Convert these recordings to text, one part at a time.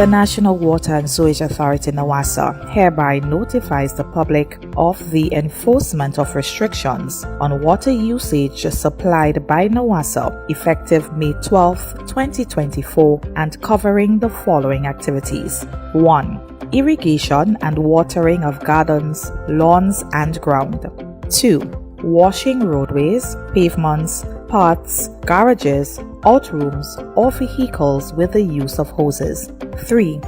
The National Water and Sewage Authority (NWASA) hereby notifies the public of the enforcement of restrictions on water usage supplied by NWASA effective May 12, 2024 and covering the following activities. 1. Irrigation and watering of gardens, lawns and ground. 2. Washing roadways, pavements, paths, garages, outrooms or vehicles with the use of hoses. 3.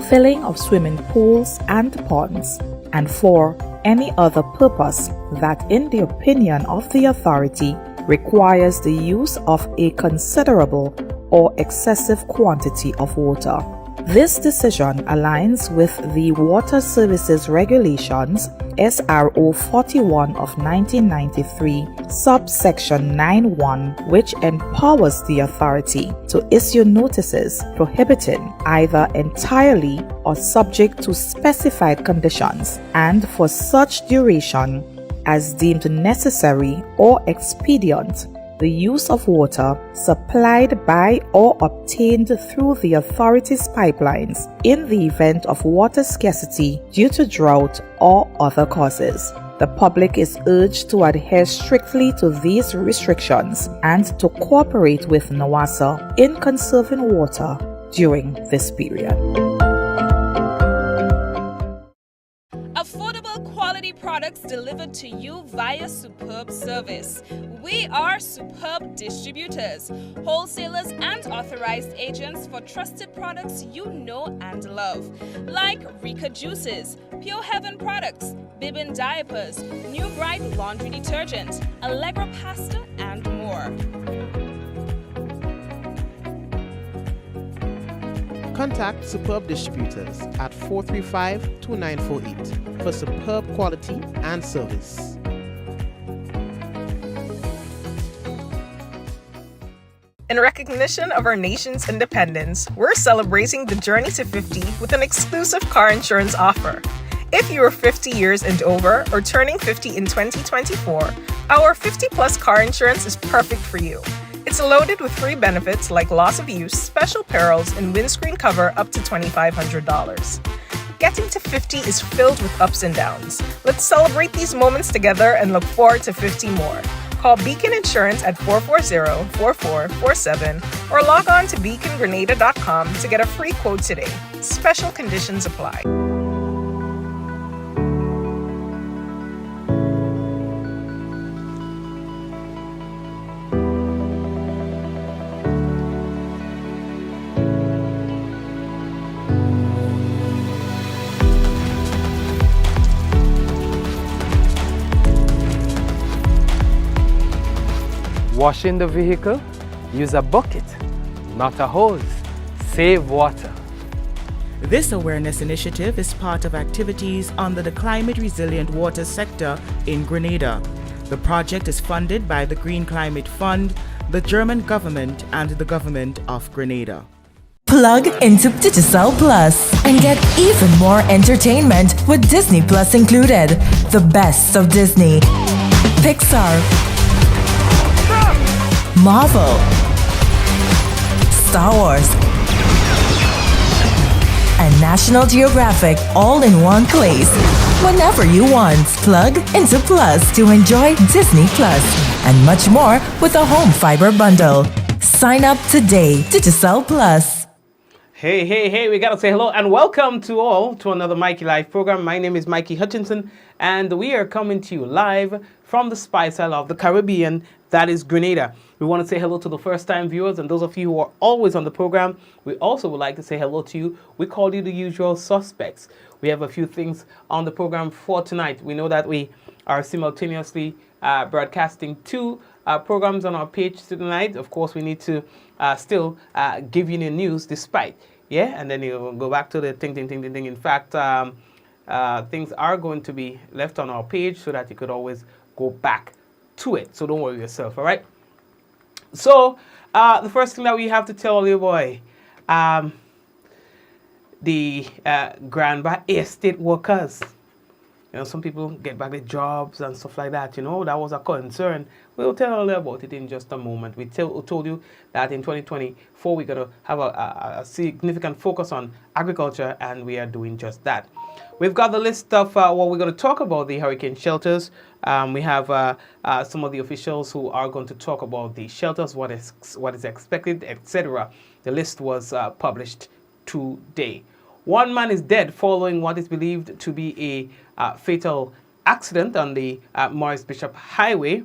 Filling of swimming pools and ponds. And 4. Any other purpose that, in the opinion of the authority, requires the use of a considerable or excessive quantity of water. This decision aligns with the Water Services Regulations SRO 41 of 1993, subsection 9(1), which empowers the authority to issue notices prohibiting either entirely or subject to specified conditions and for such duration as deemed necessary or expedient the use of water supplied by or obtained through the authority's pipelines in the event of water scarcity due to drought or other causes. The public is urged to adhere strictly to these restrictions and to cooperate with NWASA in conserving water during this period. Affordable quality products delivered to you via superb service. We are Superb Distributors, wholesalers and authorized agents for trusted products you know and love, like Rika Juices, Pure Heaven products, Bibbin diapers, New Bright laundry detergent, Allegra pasta, and more. Contact Superb Distributors at 435-2948 for superb quality and service. In recognition of our nation's independence, we're celebrating the journey to 50 with an exclusive car insurance offer. If you are 50 years and over or turning 50 in 2024, our 50-plus car insurance is perfect for you. It's loaded with free benefits like loss of use, special perils, and windscreen cover up to $2,500. Getting to 50 is filled with ups and downs. Let's celebrate these moments together and look forward to 50 more. Call Beacon Insurance at 440-4447 or log on to beacongrenada.com to get a free quote today. Special conditions apply. Washing the vehicle? Use a bucket, not a hose. Save water. This awareness initiative is part of activities under the Climate Resilient Water sector in Grenada. The project is funded by the Green Climate Fund, the German government, and the government of Grenada. Plug into Digicel Plus and get even more entertainment with Disney Plus included. The best of Disney, Pixar, Marvel, Star Wars, and National Geographic all in one place. Whenever you want, plug into Plus to enjoy Disney Plus and much more with a home fiber bundle. Sign up today. Digicel Plus. Hey, we gotta say hello and welcome to all to another Mikey Live program. My name is Mikey Hutchinson and we are coming to you live from the Spice Isle of the Caribbean, that is Grenada. We want to say hello to the first-time viewers and those of you who are always on the program. We also would like to say hello to you. We call you the usual suspects. We have a few things on the program for tonight. We know that we are simultaneously broadcasting two programs on our page tonight. Of course, we need to still give you the news despite. Yeah, and then you'll go back to the thing. In fact, things are going to be left on our page so that you could always go back to it. So don't worry yourself, all right? So the first thing that we have to tell you, boy, the Granby Estate workers, some people get back their jobs and stuff like that. That was a concern. We'll tell you about it in just a moment. We told you that in 2024 we're going to have a significant focus on agriculture, and we are doing just that. We've got the list of what we're going to talk about, the hurricane shelters. We have some of the officials who are going to talk about the shelters, what is expected, etc. The list was published today. One man is dead following what is believed to be a fatal accident on the Morris Bishop Highway.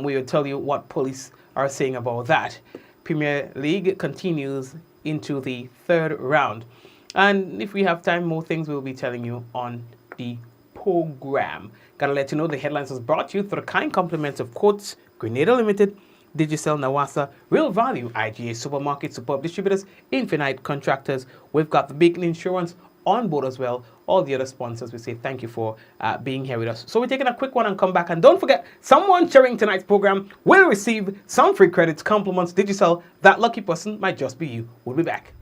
We will tell you what police are saying about that. Premier League continues into the third round. And if we have time, more things we'll be telling you on the program. Gotta let you know the headlines was brought to you through the kind compliments of Courts, Grenada Limited, Digicel Nawasa, Real Value, IGA Supermarket, Superb Distributors, Infinite Contractors. We've got the Beacon Insurance on board as well. All the other sponsors, we say thank you for being here with us. So we're taking a quick one and come back. And don't forget, someone sharing tonight's program will receive some free credits, compliments, Digicel. That lucky person might just be you. We'll be back.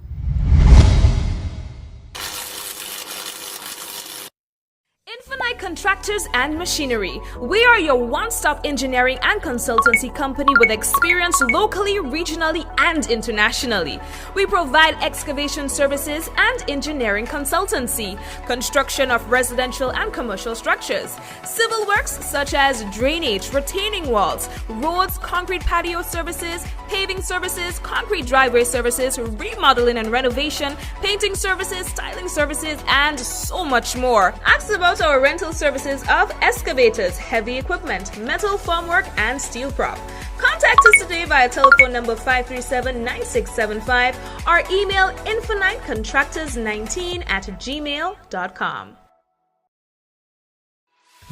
Infinite Contractors and Machinery. We are your one-stop engineering and consultancy company with experience locally, regionally, and internationally. We provide excavation services and engineering consultancy, construction of residential and commercial structures, civil works such as drainage, retaining walls, roads, concrete patio services, paving services, concrete driveway services, remodeling and renovation, painting services, styling services, and so much more. Ask about our rental services of excavators, heavy equipment, metal formwork, and steel prop. Contact us today via telephone number 537-9675 or email infinitecontractors19@gmail.com.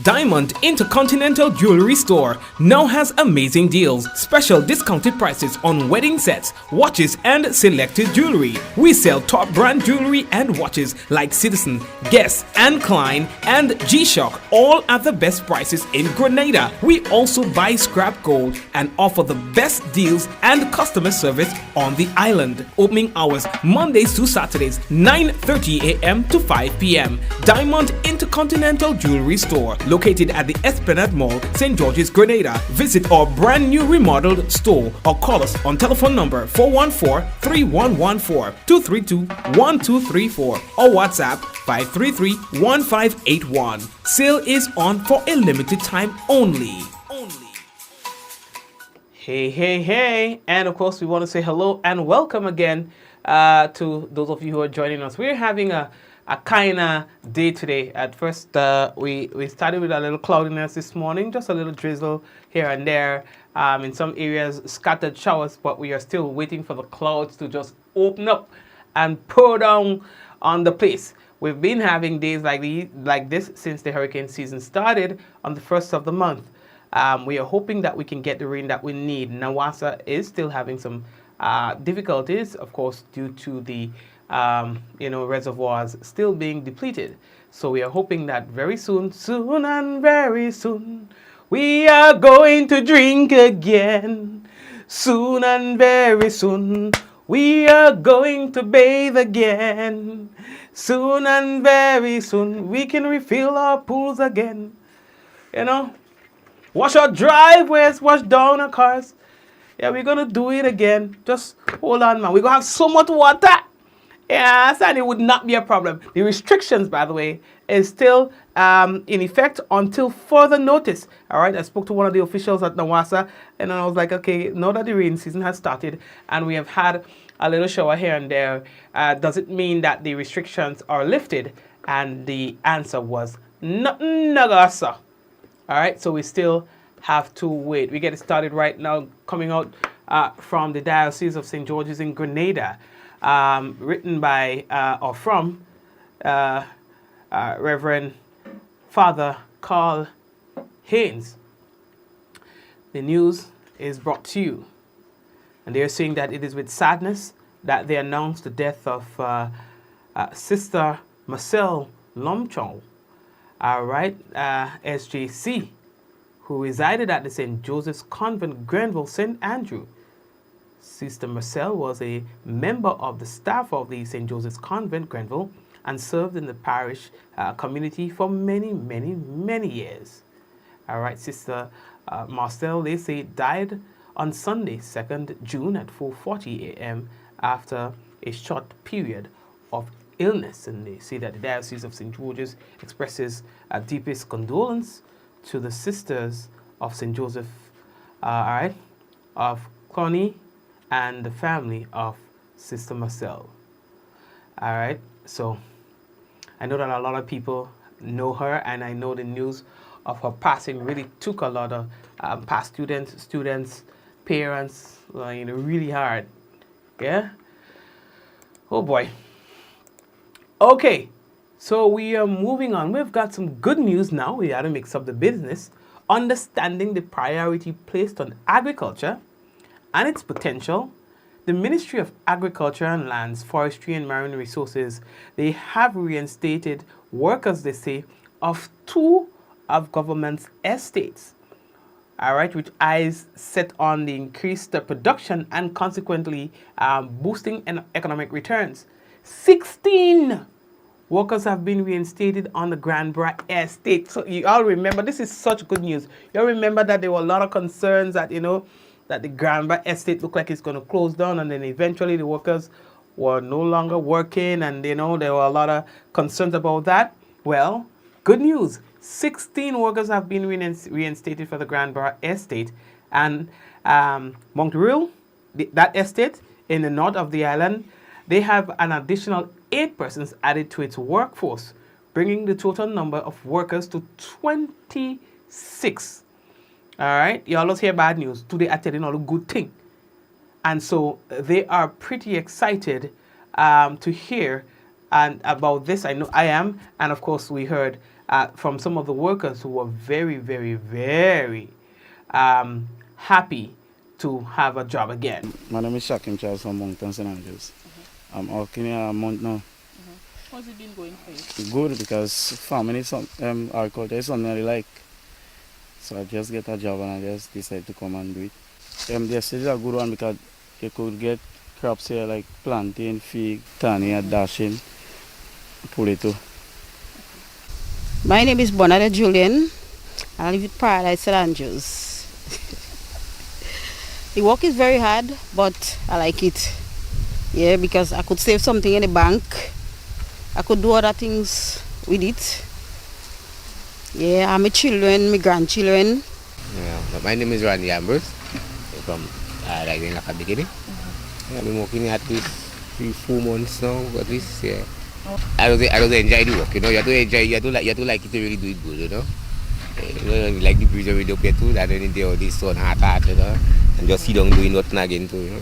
Diamond Intercontinental Jewelry Store now has amazing deals, special discounted prices on wedding sets, watches, and selected jewelry. We sell top brand jewelry and watches like Citizen, Guess, and Klein, and G-Shock, all at the best prices in Grenada. We also buy scrap gold and offer the best deals and customer service on the island. Opening hours Mondays to Saturdays, 9:30 a.m. to 5 p.m. Diamond Intercontinental Jewelry Store, located at the Esplanade Mall, St. George's, Grenada. Visit our brand new remodeled store or call us on telephone number 414-3114, 232-1234 or WhatsApp 533-1581. Sale is on for a limited time only. Hey. And of course, we want to say hello and welcome again to those of you who are joining us. We're having a kind of day today. At first, we started with a little cloudiness this morning, just a little drizzle here and there. In some areas, scattered showers, but we are still waiting for the clouds to just open up and pour down on the place. We've been having days like this since the hurricane season started on the 1st of the month. We are hoping that we can get the rain that we need. Nawasa is still having some difficulties, of course, due to the reservoirs still being depleted. So we are hoping that very soon and very soon, we are going to drink again. Soon and very soon, we are going to bathe again. Soon and very soon, we can refill our pools again. Wash our driveways, wash down our cars. Yeah, we're going to do it again. Just hold on, man. We're going to have so much water. Yes, and it would not be a problem. The restrictions, by the way, is still in effect until further notice. All right, I spoke to one of the officials at Nawasa, and I was like, okay, now that the rain season has started and we have had a little shower here and there, does it mean that the restrictions are lifted? And the answer was, nagasa. All right, so we still have to wait. We get it started right now, coming out from the Diocese of St. George's in Grenada. Written by or from Reverend Father Carl Haynes. The news is brought to you, and they are saying that it is with sadness that they announce the death of Sister Marcel Lomchong, SJC, who resided at the St. Joseph's Convent, Grenville, St. Andrew. Sister Marcel was a member of the staff of the St. Joseph's Convent, Grenville, and served in the parish community for many, many, many years. All right, Sister Marcel, they say, died on Sunday, 2nd June at 4:40 a.m. after a short period of illness. And they say that the Diocese of St. George's expresses deepest condolence to the sisters of St. Joseph, of Connie and the family of Sister Marcel. All right, so I know that a lot of people know her, and I know the news of her passing really took a lot of past students, parents, really hard. Yeah? Oh boy. Okay, so we are moving on. We've got some good news now. We had to mix up the business. Understanding the priority placed on agriculture and its potential, the Ministry of Agriculture and Lands, Forestry and Marine Resources, they have reinstated workers, they say, of 2 of government's estates. All right, which eyes set on the increased production and consequently boosting economic returns. 16 workers have been reinstated on the Granborough estate. So you all remember, this is such good news. You all remember that there were a lot of concerns that, that the Granborough estate looked like it's going to close down, and then eventually the workers were no longer working, and there were a lot of concerns about that. Well, good news. 16 workers have been reinstated for the Granborough estate, and Montreal, that estate in the north of the island, they have an additional 8 persons added to its workforce, bringing the total number of workers to 26. All right, you always hear bad news. Today I tell you all a good thing, and so they are pretty excited to hear and about this. I know I am, and of course we heard from some of the workers who were very, very, very happy to have a job again. My name is Shakim Charles from Moncton, St. Andrews. I'm working here a month now. How's it been going for you? Good, because farming is agriculture is something I really like. So I just get a job and I just decide to come and do it. The estate is a good one because you could get crops here like plantain, fig, tani, dashing, potato. My name is Bonada Julian. I live in Paradise, St. Andrews. The work is very hard, but I like it. Yeah, because I could save something in the bank. I could do other things with it. Yeah, I'm my children, my grandchildren. Yeah, my name is Randy Ambrose from like in the beginning. I've been working at least 3-4 months now, at least. Yeah. I don't enjoy the work. You have to enjoy. You have to like it to really do it good. You like the breeze of it up here too. That then they all this sun hot, and just sit down doing nothing again too.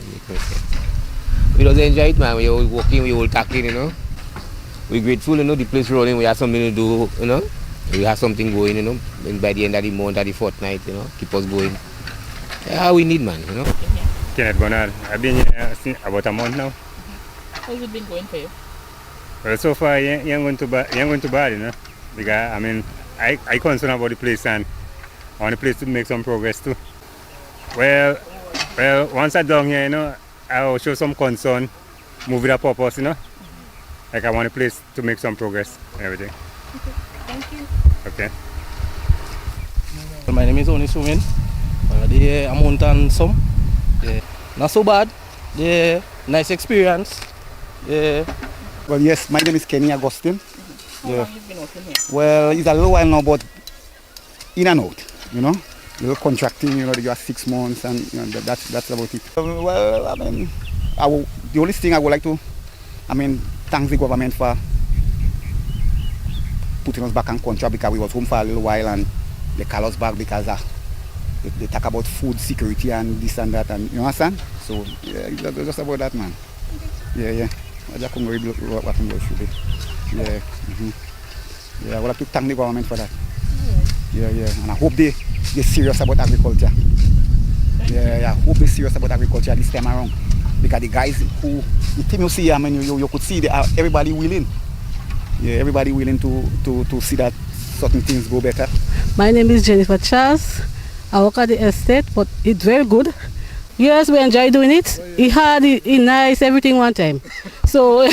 We don't enjoy it, man. We're all working, we're all tackling. We're grateful, the place rolling. We have something to do, We have something going, and by the end of the month, or the fortnight, keep us going. That's how we need, man, Kenneth Bernard. I've been here about a month now. How's it been going for you? Well, so far, you ain't going too bad, Because, I concerned about the place, and I want the place to make some progress too. Well, once I'm down here, I'll show some concern, move with a purpose, Like I want the place to make some progress and everything. Okay, thank you. Okay. My name is Oni Sumin. The amount and some. Not so bad. Nice experience. Well, yes, my name is Kenny Augustine. How long have you been working here? Well, it's a little while now, but in and out, Little contracting, you have 6 months, and that's about it. Well, the only thing I would like to, thank the government for putting us back on contract, because we was home for a little while and they call us back because they talk about food security and this and that, and you understand? So yeah, it's just about that, man. Okay. Yeah. I just couldn't really what I'm going to do. Yeah. Yeah, I would like to thank the government for that. Yeah. And I hope they're serious about agriculture. Yeah, I hope they're serious about agriculture this time around. Because the guys the team you see, you could see everybody willing. Yeah, everybody willing to see that certain things go better. My name is Jennifer Charles. I work at the estate, but it's very good. Yes, we enjoy doing it. It hard, it nice, everything one time. So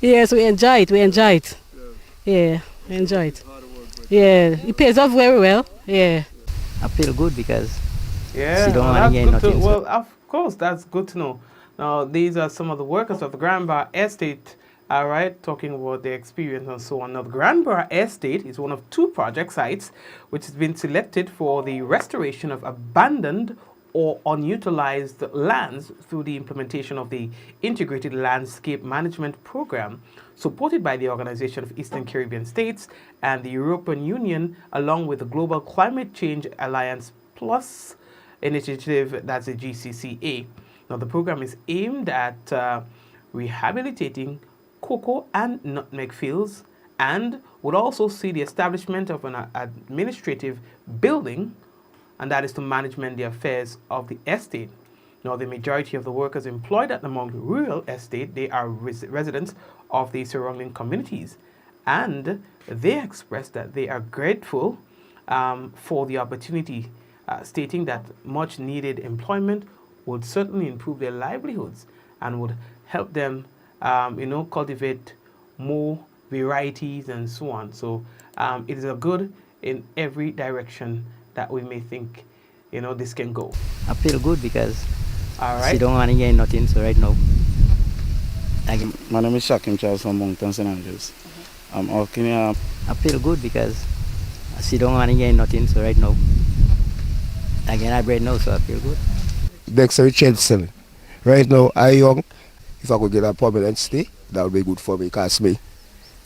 Yes, we enjoy it. We enjoy it. Yeah, we enjoy it. Yeah, it pays off very well. Yeah. I feel good because Yeah, she don't well, want to that's get good nothing. to, So well, of course, that's good to know. Now, these are some of the workers of the Granborough Estate, all right, talking about their experience and so on. Now, the Granborough Estate is one of 2 project sites which has been selected for the restoration of abandoned or unutilized lands through the implementation of the Integrated Landscape Management Program, supported by the Organization of Eastern Caribbean States and the European Union, along with the Global Climate Change Alliance Plus initiative, that's the GCCA. Now, the program is aimed at rehabilitating cocoa and nutmeg fields and would also see the establishment of an administrative building, and that is to management the affairs of the estate. Now, the majority of the workers employed at the Mount Rural Estate, they are residents of the surrounding communities, and they expressed that they are grateful for the opportunity, stating that much needed employment would certainly improve their livelihoods and would help them, cultivate more varieties and so on. So it is a good in every direction that we may think, this can go. I feel good because all right. she don't want to get nothing. So right now, my name is Shakim Charles from Moncton, St. Andrews. I'm working here. I feel good because she don't want to get nothing. So right now, I get my bread now, so I feel good. Dexter Richardson. Right now, I young. If I could get a permanent stay, that would be good for me because me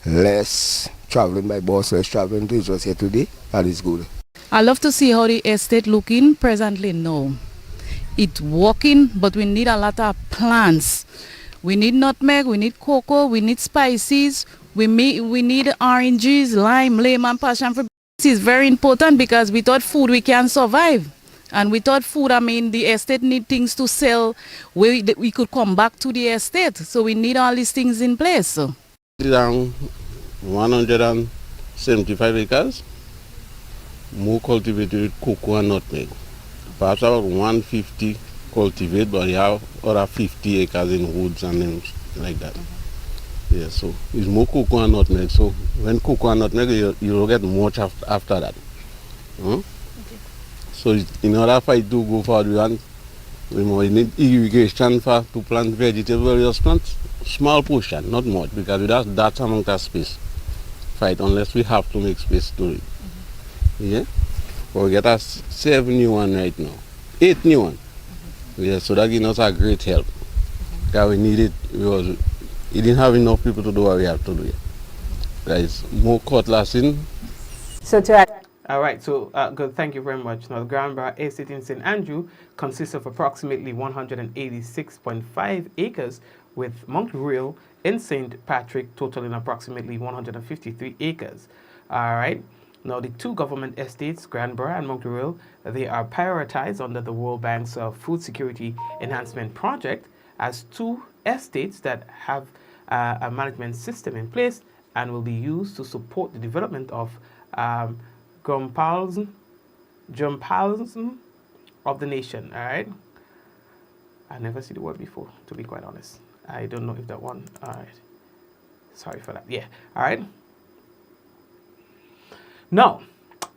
less traveling by bus, less traveling to just here today, that is good. I love to see how the estate looking presently now. It's working, but we need a lot of plants. We need nutmeg, we need cocoa, we need spices, we need oranges, lime, lemon, passion fruit. This is very important because without food we can survive. And without food, the estate need things to sell. We could come back to the estate. So we need all these things in place. So. Around 175 acres, more cultivated with cocoa and nutmeg. Perhaps about 150 cultivate, but you have other 50 acres in woods and things like that. Yeah, so it's more cocoa and nutmeg. So when cocoa and nutmeg, you will get much after that. So in order for it to go forward, we need irrigation to plant vegetables. We just plant small portion, not much, because we have that amount of space for it, unless we have to make space to it. Yeah? But we get us 7 new ones right now. 8 new ones. Yeah, so that gives us a great help. Because we need it, because we didn't have enough people to do what we have to do yet. There is more cutlass in. So all right, so good, thank you very much. Now, the Granborough Estate in St. Andrew consists of approximately 186.5 acres, with Mount Rural in St. Patrick totaling approximately 153 acres. All right, now the 2 government estates, Granborough and Mount Rural, they are prioritized under the World Bank's Food Security Enhancement Project as 2 estates that have a management system in place and will be used to support the development of Jumpalism of the nation. All right, I never see the word before, to be quite honest. I don't know if that one. All right, sorry for that. Yeah. All right. Now,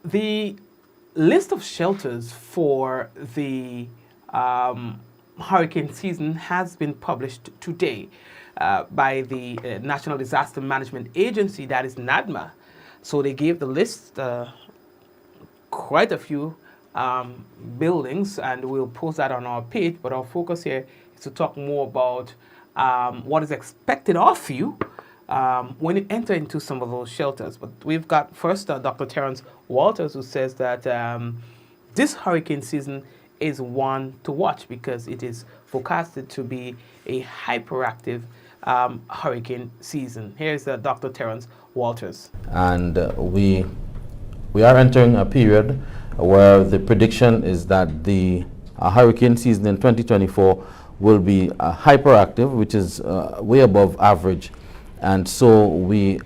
the list of shelters for the hurricane season has been published today by the National Disaster Management Agency, that is NADMA. So they gave the list, quite a few buildings, and we'll post that on our page, but our focus here is to talk more about what is expected of you when you enter into some of those shelters. But we've got first Dr. Terence Walters, who says that this hurricane season is one to watch because it is forecasted to be a hyperactive hurricane season. Here's Dr. Terence Walters. And we are entering a period where the prediction is that the hurricane season in 2024 will be hyperactive, which is way above average. And so we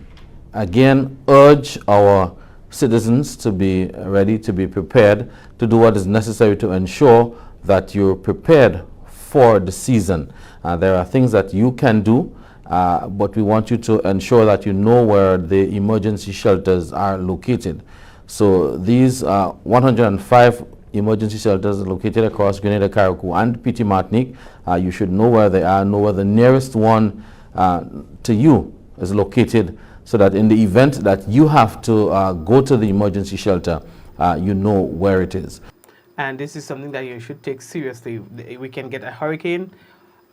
again urge our citizens to be ready, to be prepared, to do what is necessary to ensure that you're prepared for the season. There are things that you can do but we want you to ensure that you know where the emergency shelters are located. So these 105 emergency shelters located across Grenada, Carriacou, and Petite Martinique, you should know where they are, know where the nearest one to you is located, so that in the event that you have to go to the emergency shelter, you know where it is. And this is something that you should take seriously. We can get a hurricane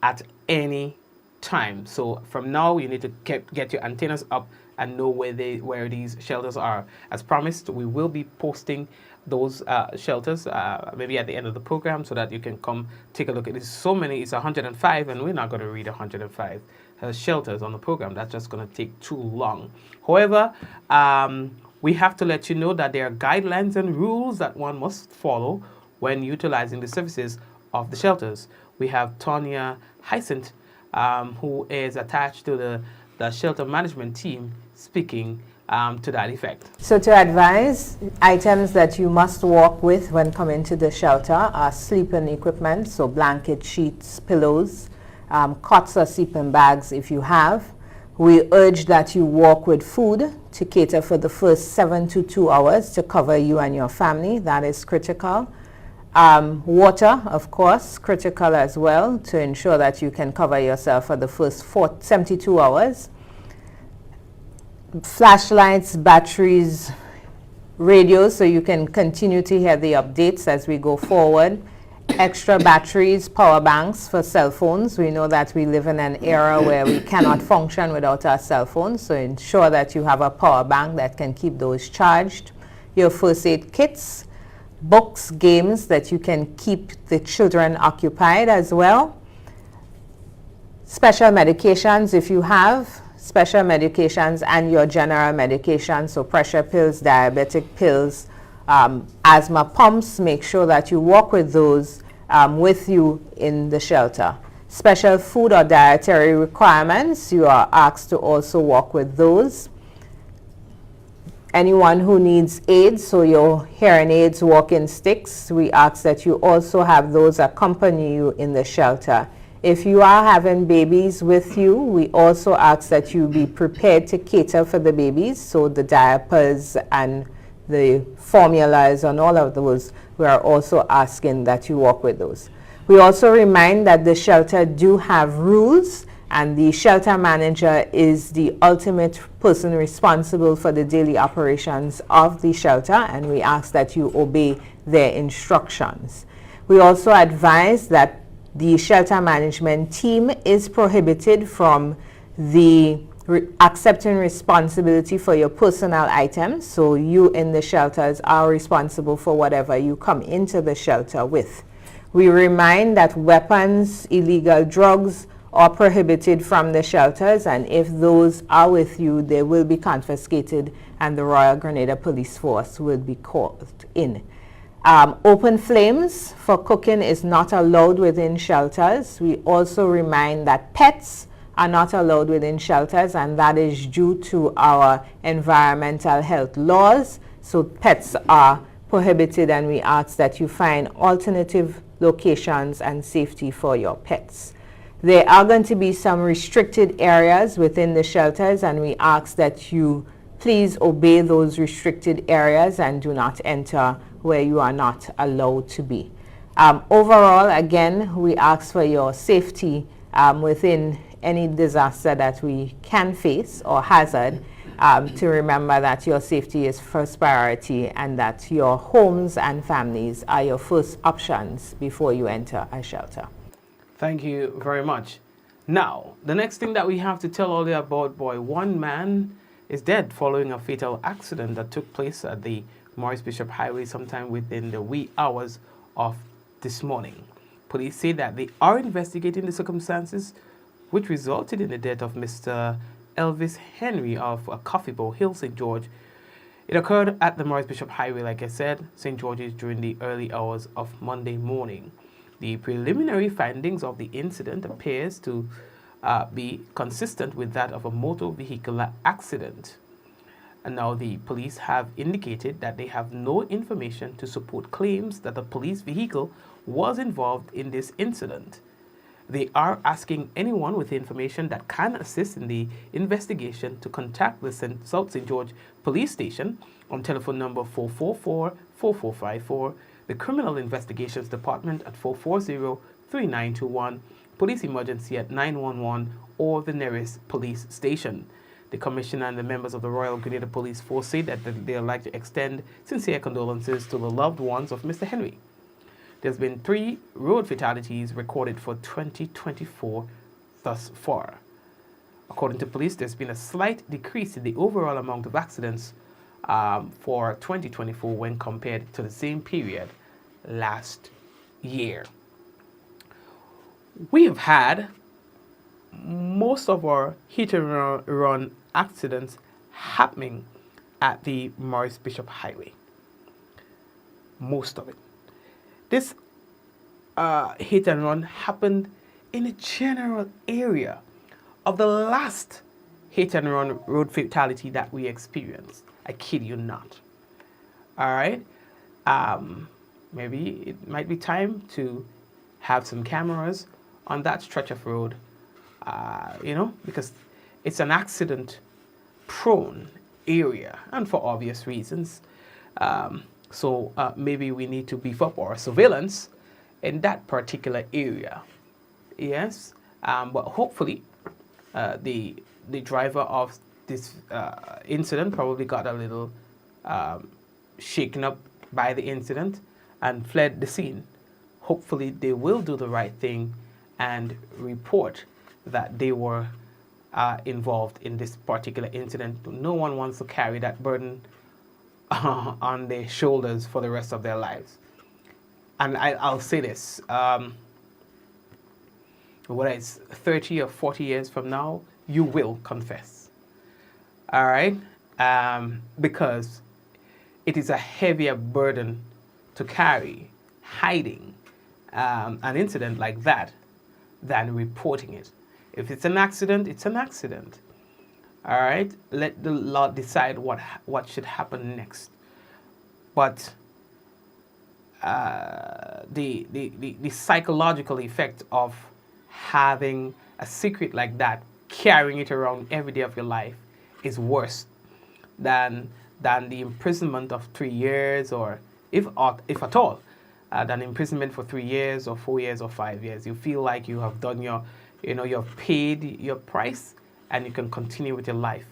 at any time. So from now, you need to get your antennas up and know where these shelters are. As promised, we will be posting those shelters maybe at the end of the program, so that you can come take a look. It is so many. It's 105, and we're not going to read 105 shelters on the program. That's just going to take too long. However, we have to let you know that there are guidelines and rules that one must follow when utilizing the services of the shelters. We have Tonya Hyacinth, who is attached to the shelter management team, speaking to that effect. So to advise, items that you must walk with when coming to the shelter are sleeping equipment, so blanket, sheets, pillows, cots or sleeping bags if you have. We urge that you walk with food to cater for the first 7 to 2 hours to cover you and your family. That is critical. Water, of course, critical as well, to ensure that you can cover yourself for the first 72 hours. Flashlights, batteries, radios, so you can continue to hear the updates as we go forward. Extra batteries, power banks for cell phones. We know that we live in an era where we cannot function without our cell phones, so ensure that you have a power bank that can keep those charged. Your first aid kits, books, games that you can keep the children occupied as well. Special medications if you have special medications, and your general medications, so pressure pills, diabetic pills, asthma pumps. Make sure that you walk with those with you in the shelter. Special food or dietary requirements, you are asked to also walk with those. Anyone who needs aids, so your hearing aids, walking sticks, we ask that you also have those accompany you in the shelter. If you are having babies with you, we also ask that you be prepared to cater for the babies, so the diapers and the formulas and all of those, we are also asking that you walk with those. We also remind that the shelter do have rules, and the shelter manager is the ultimate person responsible for the daily operations of the shelter, and we ask that you obey their instructions. We also advise that the shelter management team is prohibited from accepting responsibility for your personal items, so you in the shelters are responsible for whatever you come into the shelter with. We remind that weapons, illegal drugs are prohibited from the shelters, and if those are with you, they will be confiscated and the Royal Grenada Police Force will be called in. Open flames for cooking is not allowed within shelters. We also remind that pets are not allowed within shelters, and that is due to our environmental health laws. So pets are prohibited, and we ask that you find alternative locations and safety for your pets. There are going to be some restricted areas within the shelters, and we ask that you please obey those restricted areas and do not enter where you are not allowed to be. Overall, again, we ask for your safety within any disaster that we can face or hazard, to remember that your safety is first priority and that your homes and families are your first options before you enter a shelter. Thank you very much. Now, the next thing that we have to tell all you about, boy, one man is dead following a fatal accident that took place at the Maurice Bishop Highway sometime within the wee hours of this morning. Police say that they are investigating the circumstances which resulted in the death of Mr. Elvis Henry of Coffeyville Hill, St. George. It occurred at the Maurice Bishop Highway, like I said, St. George's, during the early hours of Monday morning. The preliminary findings of the incident appears to be consistent with that of a motor vehicular accident. And now the police have indicated that they have no information to support claims that the police vehicle was involved in this incident. They are asking anyone with information that can assist in the investigation to contact the South St. George Police Station on telephone number 444-4454, the Criminal Investigations Department at 440-3921, Police Emergency at 911, or the nearest police station. The Commissioner and the members of the Royal Grenada Police Force say that they would like to extend sincere condolences to the loved ones of Mr. Henry. There's been 3 road fatalities recorded for 2024 thus far. According to police, there's been a slight decrease in the overall amount of accidents for 2024 when compared to the same period last year. We have had most of our hit and run accidents happening at the Morris Bishop Highway. Most of it. This hit and run happened in a general area of the last hit and run road fatality that we experienced. I kid you not. All right. Maybe it might be time to have some cameras on that stretch of road, because it's an accident-prone area, and for obvious reasons. So maybe we need to beef up our surveillance in that particular area. Yes, but hopefully the driver of this incident probably got a little shaken up by the incident and fled the scene. Hopefully they will do the right thing and report that they were involved in this particular incident. No one wants to carry that burden on their shoulders for the rest of their lives. And I'll say this, whether it's 30 or 40 years from now, you will confess. All right? Because it is a heavier burden to carry, hiding an incident like that than reporting it. If it's an accident, it's an accident. All right, let the law decide what should happen next. But the psychological effect of having a secret like that, carrying it around every day of your life, is worse than the imprisonment of 3 years, or if at all, than imprisonment for 3 years or 4 years or 5 years. You feel like you have done you've paid your price, and you can continue with your life.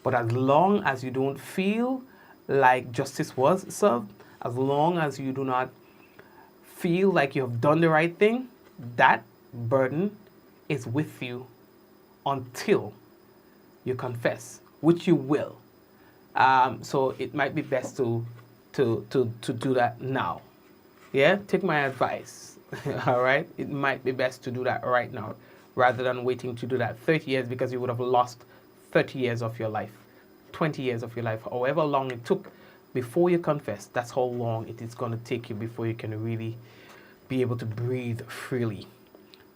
But as long as you don't feel like justice was served, as long as you do not feel like you have done the right thing, that burden is with you until you confess, which you will. So it might be best to do that now. Yeah, take my advice. All right, it might be best to do that right now, rather than waiting to do that 30 years, because you would have lost 30 years of your life, 20 years of your life, however long it took before you confess. That's how long it is going to take you before you can really be able to breathe freely.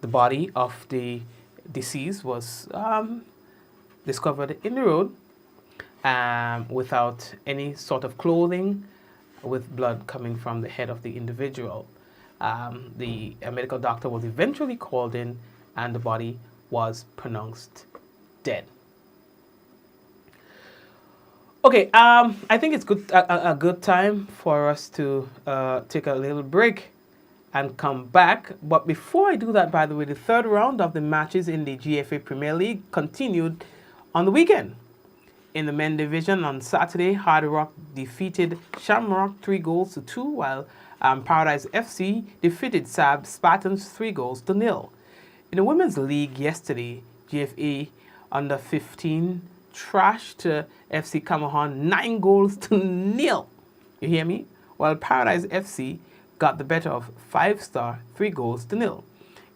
The body of the deceased was discovered in the road without any sort of clothing, with blood coming from the head of the individual. A medical doctor was eventually called in, and the body was pronounced dead. Okay, I think it's a good time for us to take a little break and come back. But before I do that, by the way, the third round of the matches in the GFA Premier League continued on the weekend. In the men division on Saturday, Hard Rock defeated Shamrock 3-2, while Paradise FC defeated Spartans 3-0. In the women's league yesterday, GFA under 15 trashed FC Camahan 9-0. You hear me? While Paradise FC got the better of 5 Star 3-0.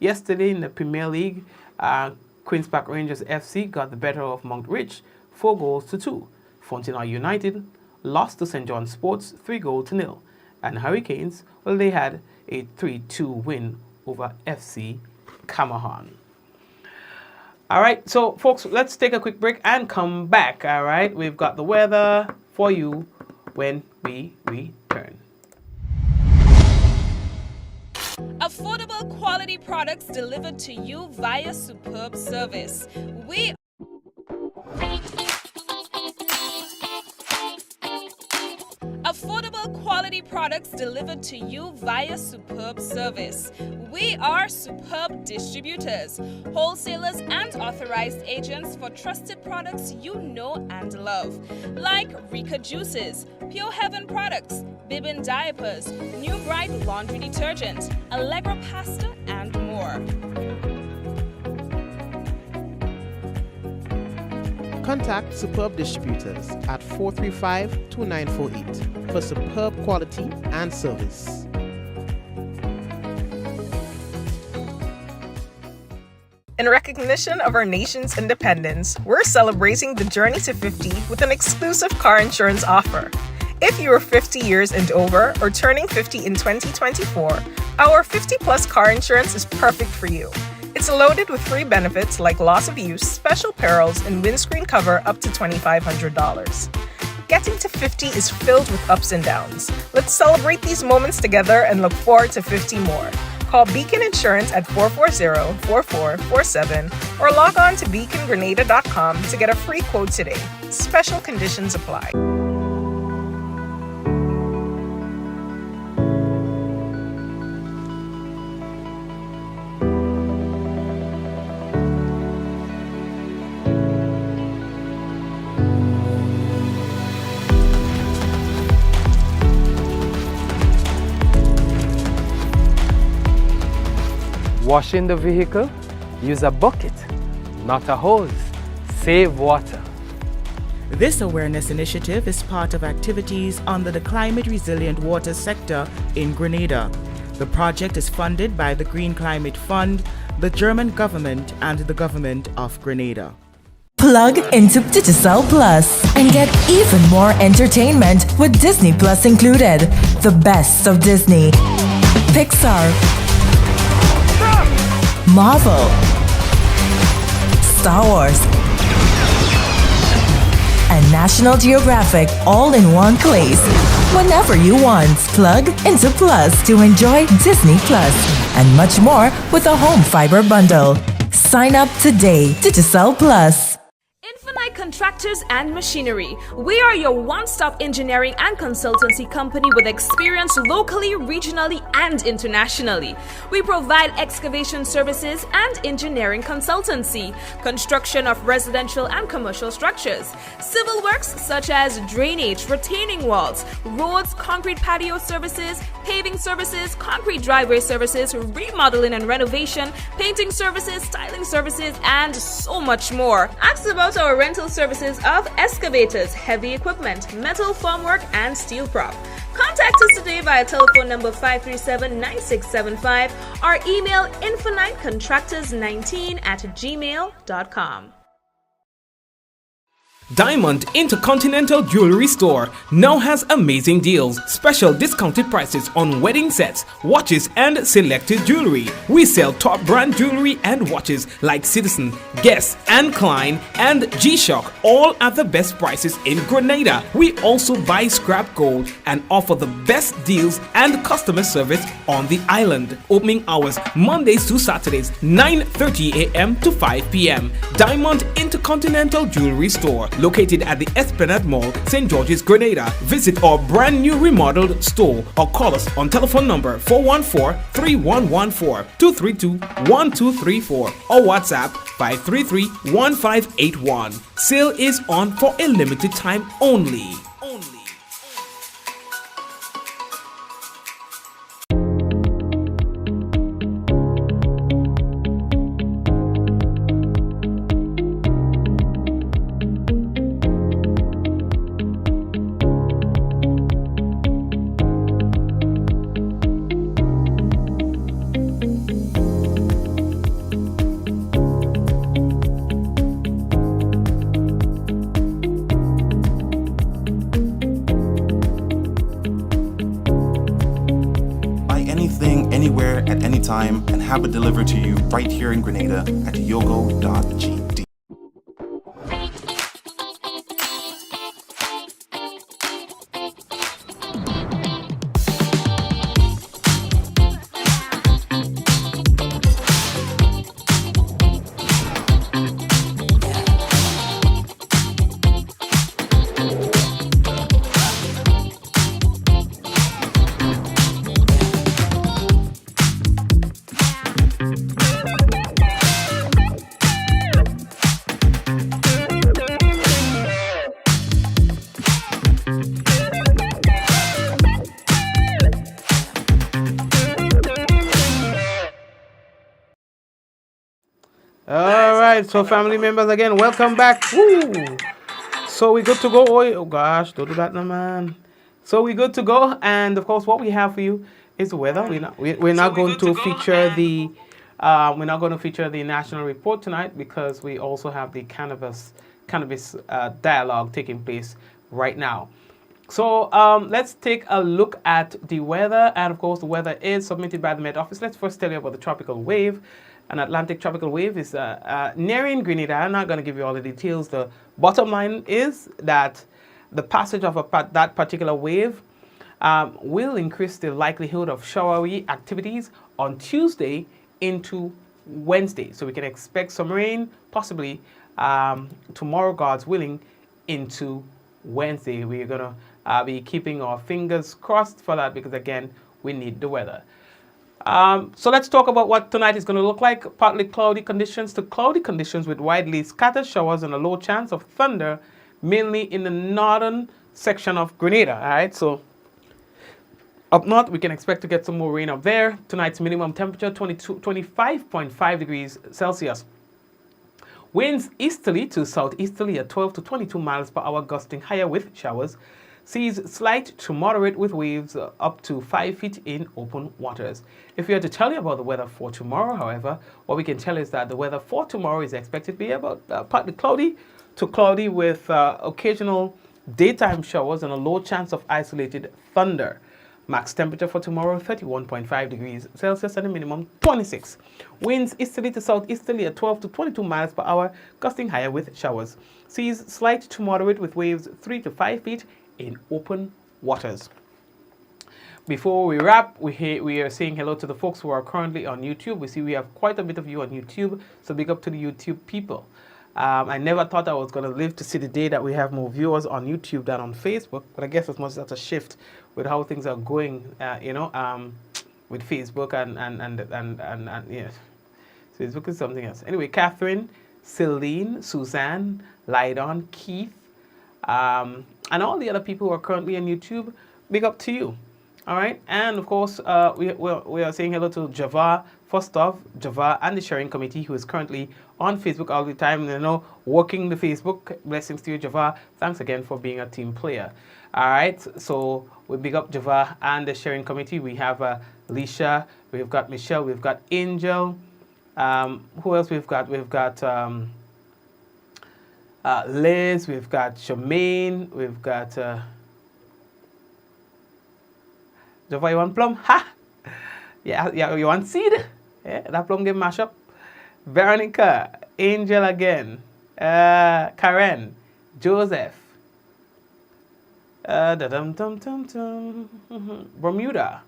Yesterday in the Premier League, Queen's Park Rangers FC got the better of Montrich 4-2. Fontenay United lost to St. John Sports 3-0. And Hurricanes, well, they had a 3-2 win over FC Camahan. All right, so folks, let's take a quick break and come back. All right, we've got the weather for you when we return. A Affordable quality products delivered to you via superb service. Affordable quality products delivered to you via superb service. We are superb distributors, wholesalers and authorized agents for trusted products you know and love, like Rika Juices, Pure Heaven products, Bibin diapers, New Bright laundry detergent, Allegra pasta, and more. Contact Superb Distributors at 435-2948 for superb quality and service. In recognition of our nation's independence, we're celebrating the journey to 50 with an exclusive car insurance offer. If you are 50 years and over or turning 50 in 2024, our 50-plus car insurance is perfect for you. It's loaded with free benefits like loss of use, special perils, and windscreen cover up to $2,500. Getting to 50 is filled with ups and downs. Let's celebrate these moments together and look forward to 50 more. Call Beacon Insurance at 440-4447 or log on to beacongrenada.com to get a free quote today. Special conditions apply. Washing the vehicle, use a bucket, not a hose. Save water. This awareness initiative is part of activities under the climate resilient water sector in Grenada. The project is funded by the Green Climate Fund, the German government, and the government of Grenada. Plug into Digicel Plus and get even more entertainment with Disney Plus included. The best of Disney, Pixar, Marvel, Star Wars, and National Geographic all in one place. Whenever you want, plug into Plus to enjoy Disney Plus and much more with a home fiber bundle. Sign up today. Digicel Plus. Infinite Contractors and Machinery. We are your one-stop engineering and consultancy company with experience locally, regionally, and internationally. We provide excavation services and engineering consultancy, construction of residential and commercial structures, civil works such as drainage, retaining walls, roads, concrete patio services, paving services, concrete driveway services, remodeling and renovation, painting services, styling services, and so much more. Ask about our rental services of excavators, heavy equipment, metal formwork, and steel prop. Contact us today via telephone number 537-9675 or email infinitecontractors19@gmail.com. Diamond Intercontinental Jewelry Store now has amazing deals, special discounted prices on wedding sets, watches, and selected jewelry. We sell top brand jewelry and watches like Citizen, Guess, and Klein, and G-Shock, all at the best prices in Grenada. We also buy scrap gold and offer the best deals and customer service on the island. Opening hours Mondays to Saturdays, 9:30 a.m. to 5 p.m. Diamond Intercontinental Jewelry Store, located at the Esplanade Mall, St. George's, Grenada. Visit our brand new remodeled store or call us on telephone number 414-3114, 232-1234 or WhatsApp 533-1581. Sale is on for a limited time only. Anywhere at any time and have it delivered to you right here in Grenada at yogo.gd. right, so family members again, welcome back. Woo! So we good to go. Oh gosh, don't do that now, man. So we good to go, and of course, what we have for you is the weather. We're not going to feature the national report tonight because we also have the cannabis dialogue taking place right now. So let's take a look at the weather, and of course, the weather is submitted by the Met Office. Let's first tell you about the tropical wave. An Atlantic tropical wave is nearing Grenada. I'm not going to give you all the details. The bottom line is that the passage of that particular wave will increase the likelihood of showery activities on Tuesday into Wednesday. So we can expect some rain, possibly tomorrow, God's willing, into Wednesday. We're going to be keeping our fingers crossed for that because, again, we need the weather. So let's talk about what tonight is going to look like. Partly cloudy conditions to cloudy conditions with widely scattered showers and a low chance of thunder, mainly in the northern section of Grenada. All right, so up north, we can expect to get some more rain up there. Tonight's minimum temperature, 25.5 degrees Celsius. Winds easterly to southeasterly at 12 to 22 miles per hour, gusting higher with showers. Seas slight to moderate with waves up to 5 feet in open waters. If we are to tell you about the weather for tomorrow, however, what we can tell is that the weather for tomorrow is expected to be about partly cloudy to cloudy with occasional daytime showers and a low chance of isolated thunder. Max temperature for tomorrow, 31.5 degrees Celsius and a minimum 26. Winds easterly to southeasterly at 12 to 22 miles per hour, gusting higher with showers. Seas slight to moderate with waves 3 to 5 feet in open waters. Before we wrap, we are saying hello to the folks who are currently on YouTube. We see we have quite a bit of you on YouTube, so big up to the YouTube people. I never thought I was going to live to see the day that we have more viewers on YouTube than on Facebook, but I guess as much as that's a shift with how things are going, with Facebook and yeah, Facebook is something else. Anyway, Catherine, Celine, Suzanne, Lydon, Keith, and all the other people who are currently on YouTube, big up to you. All right, and of course, we are saying hello to Java, first off, Java and the sharing committee who is currently on Facebook all the time, working the Facebook. Blessings to you, Java. Thanks again for being a team player. All right, so we big up Java and the sharing committee. We have Alicia, we've got Michelle, we've got Angel. Who else we've got? We've got Liz, we've got Shemaine, we've got Java, you want plum? Ha! Yeah, you want seed? Yeah, that plum game mash up. Veronica, Angel again, Karen, Joseph, Bermuda,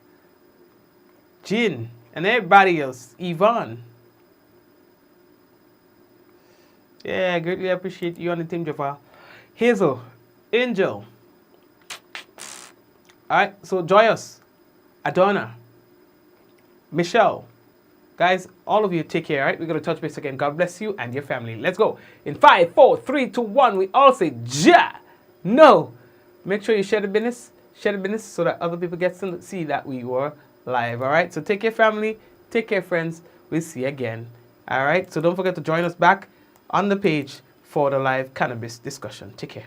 Jin, and everybody else, Yvonne. Yeah, I greatly appreciate you on the team, Jafar. Hazel, Angel. All right, so Joyous, Adonna, Michelle. Guys, all of you take care, all right? We're going to touch base again. God bless you and your family. Let's go. In 5, 4, 3, 2, 1, we all say, Ja! No! Make sure you share the business so that other people get to see that we were live, all right? So take care, family. Take care, friends. We'll see you again, all right? So don't forget to join us back on the page for the live cannabis discussion. Take care.